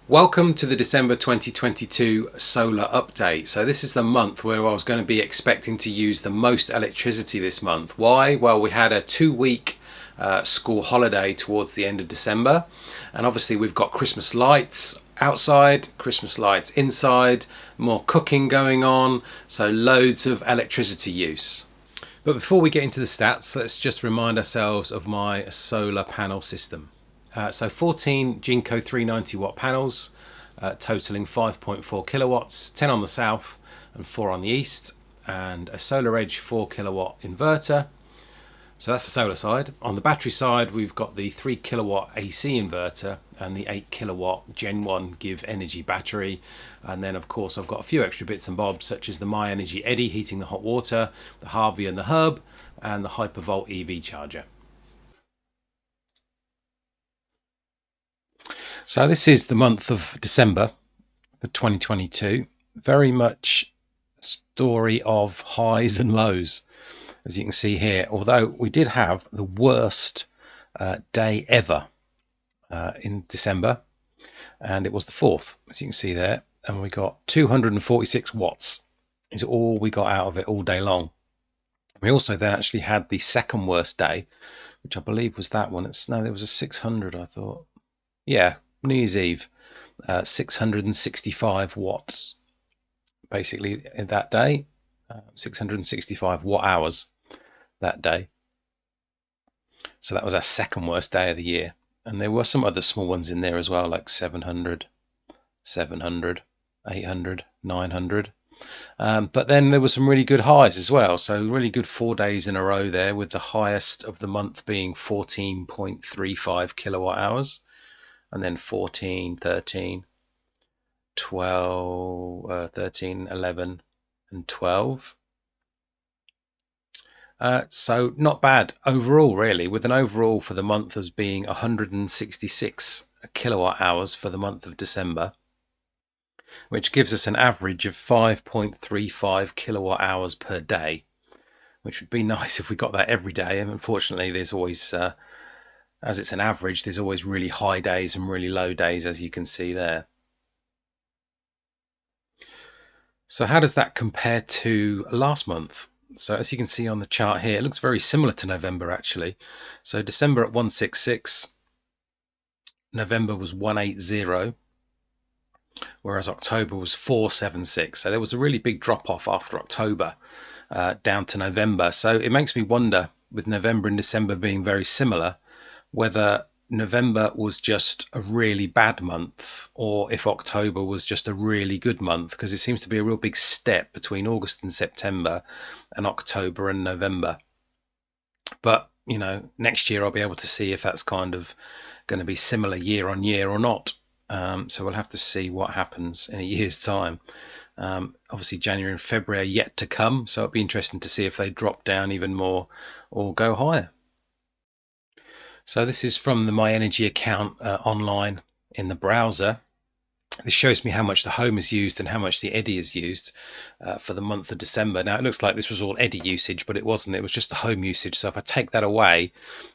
Welcome to the December 2022 solar update. So this is the month where I was going to be expecting to use the most electricity this month. Why? Well, we had a 2-week school holiday towards the end of December, and obviously we've got Christmas lights outside, Christmas lights inside, more cooking going on, so loads of electricity use. But before we get into the stats, let's just remind ourselves of my solar panel system. So 14 Jinko 390 watt panels, totaling 5.4 kilowatts, 10 on the south and 4 on the east, and a Solar Edge 4 kilowatt inverter. So that's the solar side. On the battery side, we've got the 3 kilowatt AC inverter and the 8 kilowatt Gen 1 Give Energy battery. And then of course I've got a few extra bits and bobs, such as the MyEnergi Eddi heating the hot water, the Harvey and the Hub, and the Hypervolt EV Charger. So this is the month of December for 2022. Very much a story of highs and lows, as you can see here. Although we did have the worst day ever in December, and it was the 4th, as you can see there, and we got 246 watts is all we got out of it all day long. We also then actually had the second worst day, which I believe was that one. No, there was a 600, I thought. Yeah, New Year's Eve, 665 watts, basically in that day, 665 watt hours that day. So that was our second worst day of the year. And there were some other small ones in there as well, like 700, 800, 900. But then there were some really good highs as well. So really good 4 days in a row there, with the highest of the month being 14.35 kilowatt hours. And then 14, 13, 12, 13, 11 and 12. So not bad overall, really, with an overall for the month as being 166 kilowatt hours for the month of December, which gives us an average of 5.35 kilowatt hours per day, which would be nice if we got that every day. And unfortunately, there's always as it's an average, there's always really high days and really low days, as you can see there. So how does that compare to last month? So as you can see on the chart here, it looks very similar to November actually. So December at 166, November was 180, whereas October was 476. So there was a really big drop off after October down to November. So it makes me wonder, with November and December being very similar, whether November was just a really bad month or if October was just a really good month, because it seems to be a real big step between August and September and October and November. But you know, next year I'll be able to see if that's kind of going to be similar year on year or not. So we'll have to see what happens in a year's time. Obviously January and February are yet to come, so it'll be interesting to see if they drop down even more or go higher. So this is from the MyEnergi account online in the browser. This shows me how much the home is used and how much the Eddi is used for the month of December. Now it looks like this was all Eddi usage, but it wasn't. It was just the home usage. So if I take that away,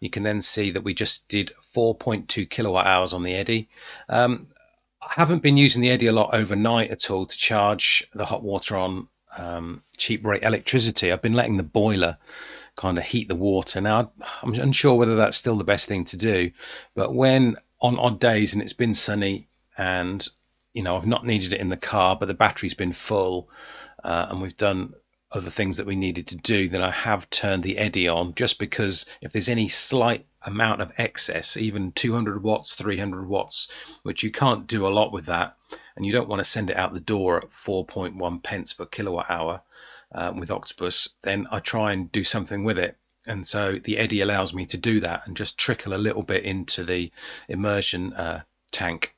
you can then see that we just did 4.2 kilowatt hours on the Eddi. I haven't been using the Eddi a lot overnight at all to charge the hot water on cheap rate electricity. I've been letting the boiler kind of heat the water. Now I'm unsure whether that's still the best thing to do, but when on odd days and it's been sunny and you know I've not needed it in the car but the battery's been full and we've done other things that we needed to do, then I have turned the Eddi on, just because if there's any slight amount of excess, even 200 watts, 300 watts, which you can't do a lot with that, and you don't want to send it out the door at 4.1 pence per kilowatt hour with Octopus, then I try and do something with it. And so the Eddi allows me to do that and just trickle a little bit into the immersion tank.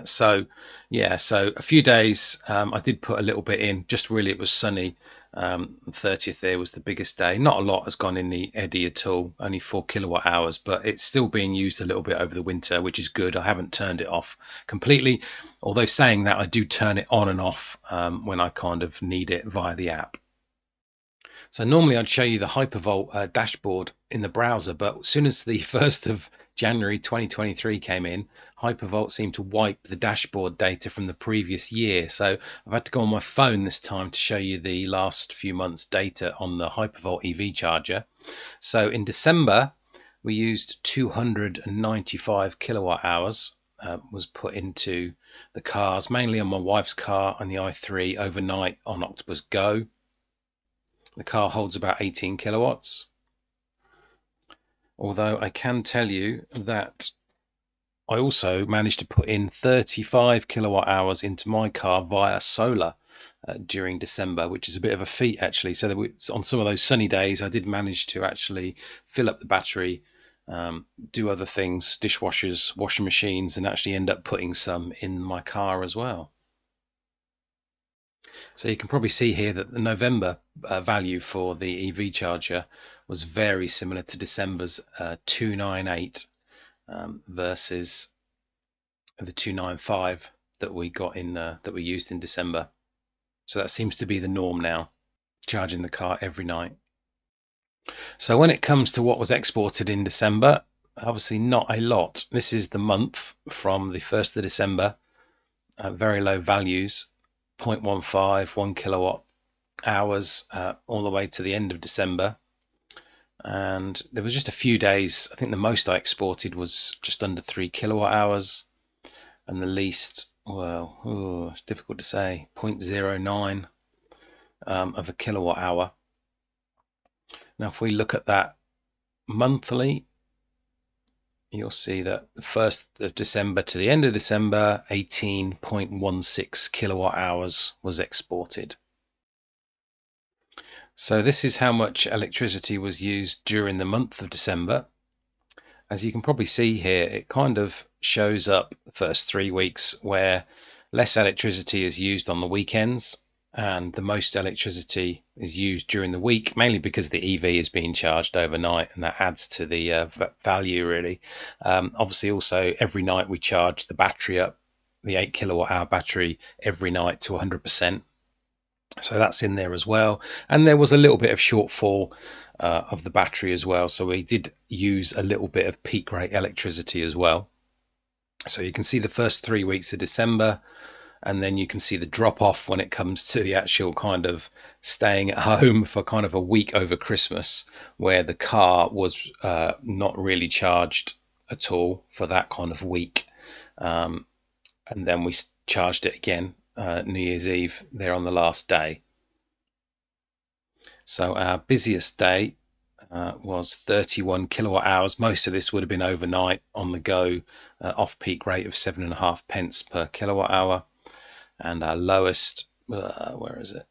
So yeah, so a few days I did put a little bit in, just really it was sunny. 30th there was the biggest day. Not a lot has gone in the Eddi at all, only 4 kilowatt hours, but it's still being used a little bit over the winter, which is good. I haven't turned it off completely, although saying that, I do turn it on and off when I kind of need it via the app. So normally I'd show you the Hypervolt dashboard in the browser, but as soon as the 1st of January 2023 came in, Hypervolt seemed to wipe the dashboard data from the previous year. So I've had to go on my phone this time to show you the last few months data on the Hypervolt EV charger. So in December, we used 295 kilowatt hours was put into the cars, mainly on my wife's car and the i3 overnight on Octopus Go. The car holds about 18 kilowatts. Although I can tell you that I also managed to put in 35 kilowatt hours into my car via solar during December, which is a bit of a feat actually. So on some of those sunny days, I did manage to actually fill up the battery, do other things, dishwashers, washing machines, and actually end up putting some in my car as well. So you can probably see here that the November value for the EV charger was very similar to December's 298 versus the 295 that we got in that we used in December. So that seems to be the norm now, charging the car every night. So when it comes to what was exported in December, obviously not a lot. This is the month from the 1st of December, very low values, 0.15, 1 kilowatt hours, all the way to the end of December. And there was just a few days, I think the most I exported was just under 3 kilowatt hours, and the least, well, it's difficult to say, 0.09 of a kilowatt hour. Now if we look at that monthly, you'll see that the 1st of December to the end of December, 18.16 kilowatt hours was exported. So this is how much electricity was used during the month of December. As you can probably see here, it kind of shows up the first 3 weeks where less electricity is used on the weekends and the most electricity is used during the week, mainly because the EV is being charged overnight, and that adds to the value really. Obviously also every night we charge the battery up, the 8 kilowatt hour battery every night to 100%. So that's in there as well. And there was a little bit of shortfall of the battery as well. So we did use a little bit of peak rate electricity as well. So you can see the first 3 weeks of December, and then you can see the drop off when it comes to the actual kind of staying at home for kind of a week over Christmas, where the car was not really charged at all for that kind of week. And then we charged it again New Year's Eve there on the last day. So our busiest day was 31 kilowatt hours. Most of this would have been overnight on the go, off-peak rate of 7.5 pence per kilowatt hour. And our lowest, where is it?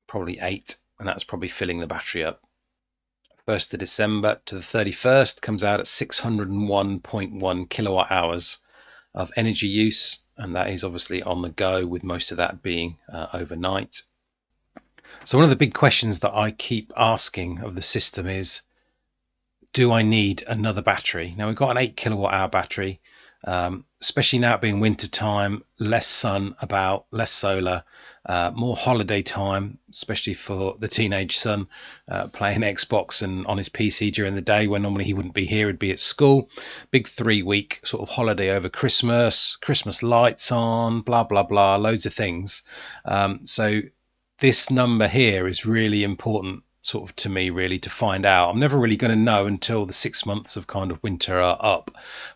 Probably 8, and that's probably filling the battery up. 1st of December to the 31st comes out at 601.1 kilowatt hours of energy use, and that is obviously on the go, with most of that being overnight. So one of the big questions that I keep asking of the system is, do I need another battery? Now we've got an 8 kilowatt hour battery, especially now being winter time, less sun about, less solar, more holiday time, especially for the teenage son, playing Xbox and on his PC during the day when normally he wouldn't be here, he'd be at school. Big 3-week sort of holiday over Christmas lights on, blah, blah, blah, loads of things. So this number here is really important sort of to me really to find out. I'm never really going to know until the 6 months of kind of winter are up,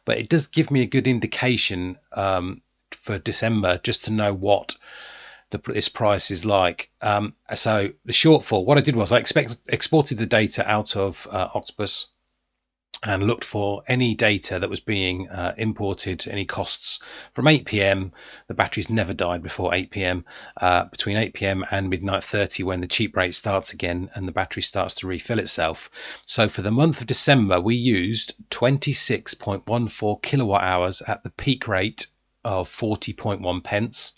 but it does give me a good indication for December just to know what this price is like. So the shortfall, what I did was I exported the data out of Octopus and looked for any data that was being imported, any costs from 8 p.m. The batteries never died before 8 p.m. Between 8 p.m. and midnight 30, when the cheap rate starts again and the battery starts to refill itself. So for the month of December, we used 26.14 kilowatt hours at the peak rate of 40.1 pence.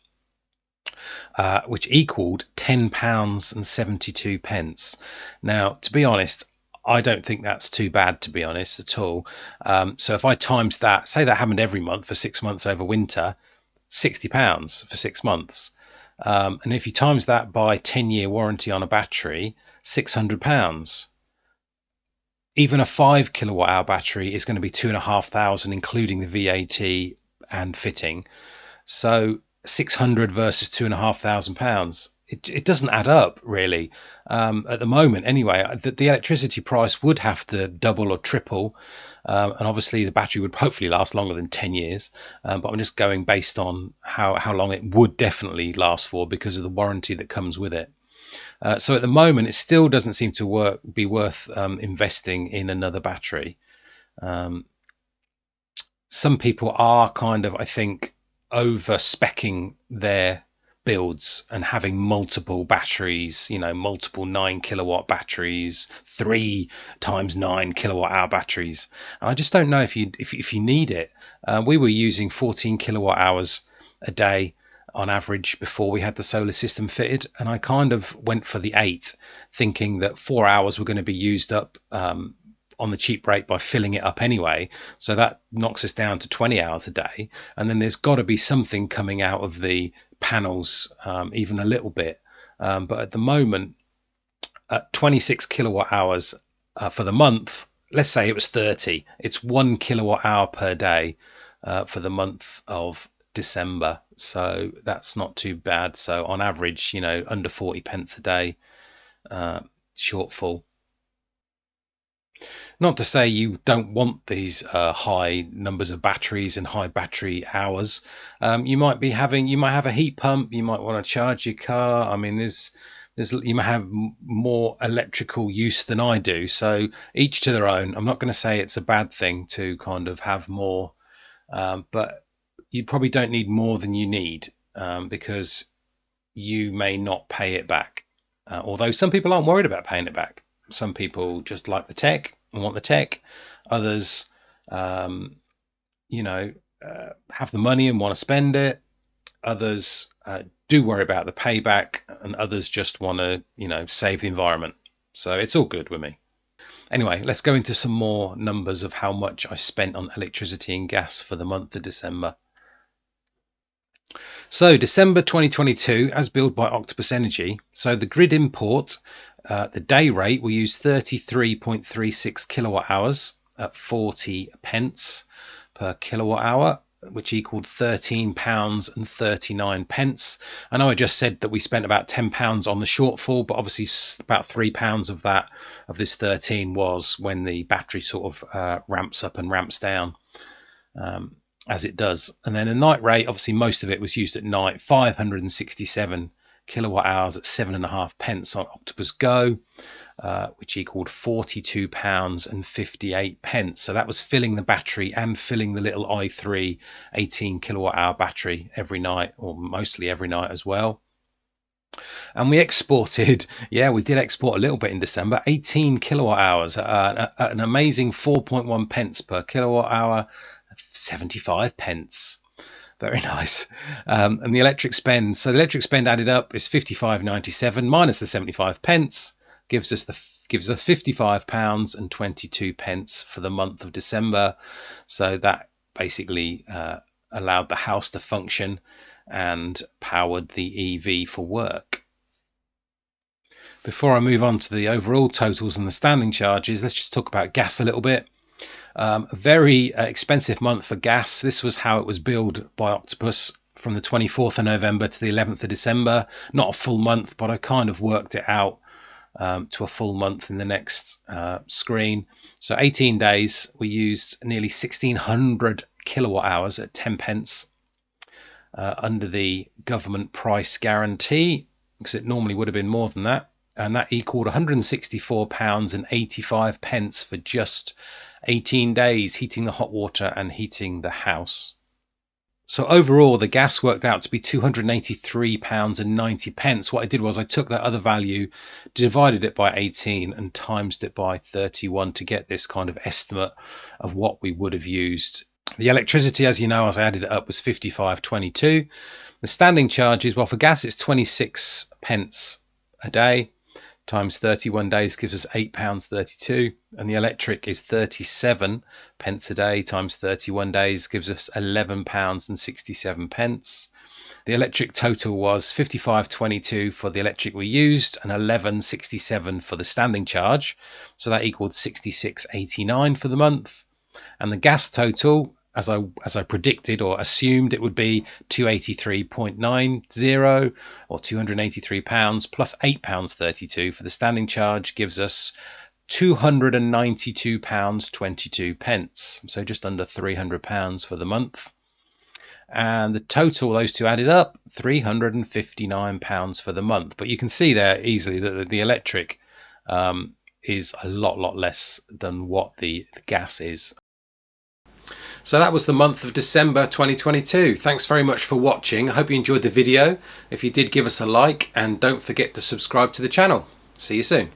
Which equaled £10.72. Now, to be honest, I don't think that's too bad, to be honest, at all. So if I times that, say that happened every month for 6 months over winter, £60 for 6 months. And if you times that by 10-year warranty on a battery, £600. Even a 5 kWh battery is going to be 2,500, including the VAT and fitting. So 600 versus £2,500. It doesn't add up really at the moment. Anyway, the electricity price would have to double or triple, and obviously the battery would hopefully last longer than 10 years. But I'm just going based on how long it would definitely last for because of the warranty that comes with it. So at the moment, it still doesn't seem to be worth investing in another battery. Um, some people are kind of, I think, over specking their builds and having multiple batteries, multiple 9 kilowatt batteries, 3 times 9 kilowatt hour batteries. And I just don't know if you need it. We were using 14 kilowatt hours a day on average before we had the solar system fitted, and I kind of went for the 8, thinking that 4 hours were going to be used up on the cheap rate by filling it up anyway. So that knocks us down to 20 hours a day. And then there's got to be something coming out of the panels, even a little bit. But at the moment, at 26 kilowatt hours for the month, let's say it was 30, it's 1 kilowatt hour per day for the month of December. So that's not too bad. So on average, under 40 pence a day shortfall. Not to say you don't want these high numbers of batteries and high battery hours. You might have a heat pump. You might want to charge your car. I mean, you might have more electrical use than I do. So each to their own. I'm not going to say it's a bad thing to kind of have more, but you probably don't need more than you need because you may not pay it back. Although some people aren't worried about paying it back. Some people just like the tech and want the tech. Others, have the money and want to spend it. Others do worry about the payback, and others just want to, save the environment. So it's all good with me. Anyway, let's go into some more numbers of how much I spent on electricity and gas for the month of December. So December 2022, as billed by Octopus Energy. So the grid import, the day rate, we use 33.36 kilowatt hours at 40 pence per kilowatt hour, which equaled £13.39. I know I just said that we spent about £10 on the shortfall, but obviously about £3 of this 13 was when the battery sort of ramps up and ramps down. As it does. And then the night rate, obviously most of it was used at night, 567 kilowatt hours at 7.5 pence on Octopus Go, which equaled £42.58. So that was filling the battery and filling the little i3 18 kilowatt hour battery every night, or mostly every night as well. And we exported, we did export a little bit in December, 18 kilowatt hours at an amazing 4.1 pence per kilowatt hour, 75 pence. Very nice. And the electric spend, so the electric spend added up is 55.97 minus the 75 pence gives us £55 and 22 pence for the month of December. So that basically allowed the house to function and powered the EV for work. Before I move on to the overall totals and the standing charges, let's just talk about gas a little bit. A very expensive month for gas. This was how it was billed by Octopus from the 24th of November to the 11th of December. Not a full month, but I kind of worked it out to a full month in the next screen. So 18 days, we used nearly 1,600 kilowatt hours at 10 pence under the government price guarantee, because it normally would have been more than that. And that equaled £164 and 85 pence for just 18 days, heating the hot water and heating the house. So overall, the gas worked out to be £283 and 90 pence. What I did was I took that other value, divided it by 18 and timesed it by 31 to get this kind of estimate of what we would have used. The electricity, as you know, as I added it up, was 55.22. The standing charges, well, for gas, it's 26 pence a day. Times 31 days gives us £8.32, and the electric is 37 pence a day times 31 days gives us £11.67. The electric total was 55.22 for the electric we used and 11.67 for the standing charge. So that equaled 66.89 for the month. And the gas total, as I predicted or assumed it would be, 283.90 or £283 plus £8.32 for the standing charge, gives us £292.22, so just under £300 for the month. And the total, those two added up, £359 for the month. But you can see there easily that the electric is a lot less than what the gas is. So that was the month of December 2022. Thanks very much for watching. I hope you enjoyed the video. If you did, give us a like and don't forget to subscribe to the channel. See you soon.